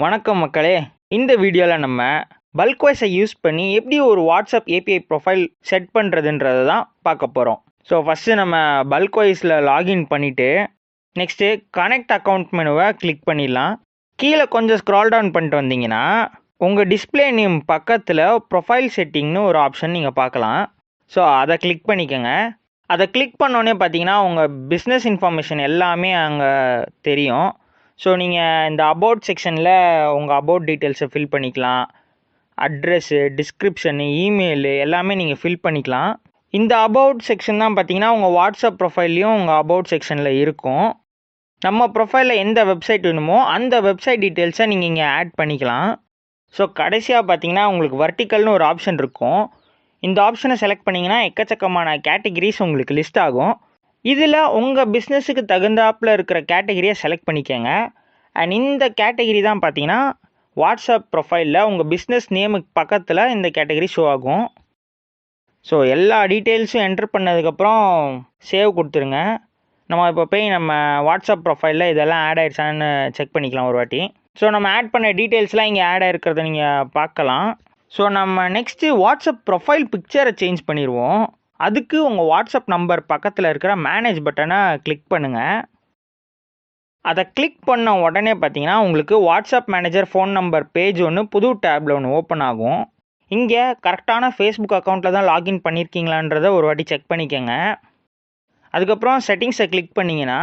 வணக்கம் மக்களே. இந்த வீடியோவில் நம்ம பல்க்வைஸை யூஸ் பண்ணி எப்படி ஒரு வாட்ஸ்அப் ஏபிஐ ப்ரொஃபைல் செட் பண்ணுறதுன்றதை தான் பார்க்க போகிறோம். ஸோ ஃபஸ்ட்டு நம்ம பல்க்வைஸில் லாகின் பண்ணிவிட்டு நெக்ஸ்ட்டு கனெக்ட் அக்கௌண்ட் மெனுவை கிளிக் பண்ணிடலாம். கீழே கொஞ்சம் ஸ்க்ரால் டவுன் பண்ணிட்டு வந்தீங்கன்னா உங்கள் டிஸ்பிளே நேம் பக்கத்தில் ப்ரொஃபைல் செட்டிங்னு ஒரு ஆப்ஷன் நீங்கள் பார்க்கலாம். ஸோ அதை கிளிக் பண்ணிக்கோங்க. அதை கிளிக் பண்ணோன்னே பார்த்தீங்கன்னா உங்கள் பிஸ்னஸ் இன்ஃபர்மேஷன் எல்லாமே அங்கே தெரியும். ஸோ நீங்கள் இந்த அபவுட் செக்ஷனில் உங்கள் அபவுட் டீட்டெயில்ஸை ஃபில் பண்ணிக்கலாம். அட்ரெஸ்ஸு, டிஸ்கிரிப்ஷனு, இமெயிலு எல்லாமே நீங்கள் ஃபில் பண்ணிக்கலாம். இந்த அபவுட் செக்ஷன் தான் பார்த்தீங்கன்னா உங்கள் வாட்ஸ்அப் ப்ரொஃபைல்லையும் உங்கள் அபவுட் செக்ஷனில் இருக்கும். நம்ம ப்ரொஃபைலில் எந்த வெப்சைட் வேணுமோ அந்த வெப்சைட் டீட்டெயில்ஸை நீங்கள் இங்கே ஆட் பண்ணிக்கலாம். ஸோ கடைசியாக பார்த்தீங்கன்னா உங்களுக்கு வர்டிக்கல்னு ஒரு ஆப்ஷன் இருக்கும். இந்த ஆப்ஷனை செலக்ட் பண்ணிங்கன்னா எக்கச்சக்கமான கேட்டகிரிஸ் உங்களுக்கு லிஸ்ட் ஆகும். இதில் உங்கள் பிஸ்னஸுக்கு தகுந்தாப்பில் இருக்கிற கேட்டகிரியை செலக்ட் பண்ணிக்கோங்க. அண்ட் இந்த கேட்டகிரி தான் பார்த்தீங்கன்னா வாட்ஸ்அப் ப்ரொஃபைலில் உங்கள் பிஸ்னஸ் நேமுக்கு பக்கத்தில் இந்த கேட்டகிரி ஷோ ஆகும். ஸோ எல்லா டீட்டெயில்ஸும் என்ட்ரு பண்ணதுக்கப்புறம் சேவ் கொடுத்துருங்க. நம்ம இப்போ போய் நம்ம வாட்ஸ்அப் ப்ரொஃபைலில் இதெல்லாம் ஆட் ஆகிடுச்சான்னு செக் பண்ணிக்கலாம் ஒரு வாட்டி. ஸோ நம்ம ஆட் பண்ண டீட்டெயில்ஸ்லாம் இங்கே ஆட் ஆகிருக்கிறத நீங்கள் பார்க்கலாம். ஸோ நம்ம நெக்ஸ்ட்டு வாட்ஸ்அப் ப்ரொஃபைல் பிக்சரை சேஞ்ச் பண்ணிடுவோம். அதுக்கு உங்கள் வாட்ஸ்அப் நம்பர் பக்கத்தில் இருக்கிற மேனேஜ் பட்டனை கிளிக் பண்ணுங்கள். அதை கிளிக் பண்ண உடனே பார்த்தீங்கன்னா உங்களுக்கு WhatsApp manager phone number page ஒன்று புது டேப்பில் ஒன்று ஓப்பன் ஆகும். இங்கே கரெக்டான ஃபேஸ்புக் அக்கௌண்ட்டில் தான் லாகின் பண்ணியிருக்கீங்களான்றதை ஒரு வாட்டி செக் பண்ணிக்கோங்க. அதுக்கப்புறம் செட்டிங்ஸை கிளிக் பண்ணிங்கன்னா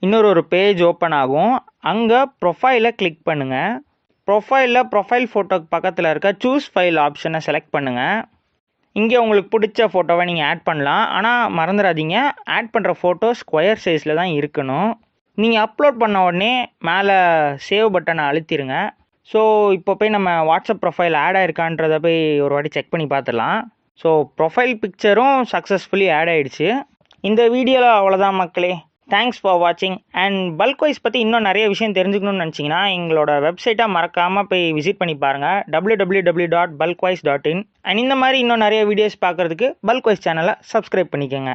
இன்னொரு பேஜ் ஓப்பன் ஆகும். அங்கே ப்ரொஃபைலை கிளிக் பண்ணுங்கள். ப்ரொஃபைலில் ப்ரொஃபைல் ஃபோட்டோக்கு பக்கத்தில் இருக்க சூஸ் ஃபைல் ஆப்ஷனை செலக்ட் பண்ணுங்கள். இங்கே உங்களுக்கு பிடிச்ச ஃபோட்டோவை நீங்கள் ஆட் பண்ணலாம். ஆனால் மறந்துடாதீங்க, ஆட் பண்ணுற ஃபோட்டோ ஸ்கொயர் சைஸில் தான் இருக்கணும். நீங்கள் அப்லோட் பண்ண உடனே மேலே சேவ் பட்டனை அழுத்திடுங்க. ஸோ இப்போ போய் நம்ம வாட்ஸ்அப் ப்ரொஃபைல் ஆட் ஆகிருக்கான்றதை போய் ஒரு வாட்டி செக் பண்ணி பார்த்துடலாம். ஸோ ப்ரொஃபைல் பிக்சரும் சக்ஸஸ்ஃபுல்லி ஆட் ஆகிடுச்சு. இந்த வீடியோவில் அவ்வளோதான் மக்களே. தேங்க்ஸ் ஃபார் வாட்சிங். அண்ட் பல்க்வைஸ் பற்றி இன்னும் நிறைய விஷயம் தெரிஞ்சுக்கணும்னு நினச்சிங்கன்னா எங்களோட வெப்சைட்டை மறக்காமல் போய் விசிட் பண்ணி பாருங்கள், www.bulkwise.in. அண்ட் இந்த மாதிரி இன்னும் நிறைய வீடியோஸ் பார்க்குறதுக்கு பல்க்வைஸ் சேனலை சப்ஸ்கிரைப் பண்ணிக்கோங்க.